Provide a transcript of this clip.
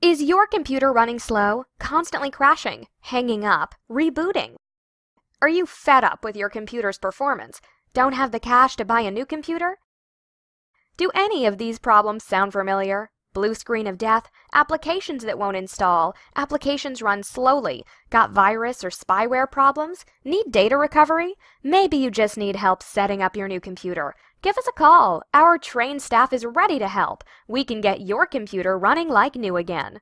Is your computer running slow, constantly crashing, hanging up, rebooting? Are you fed up with your computer's performance? Don't have the cash to buy a new computer? Do any of these problems sound familiar? Blue screen of death, applications that won't install, applications run slowly, got virus or spyware problems, need data recovery? Maybe you just need help setting up your new computer. Give us a call. Our trained staff is ready to help. We can get your computer running like new again.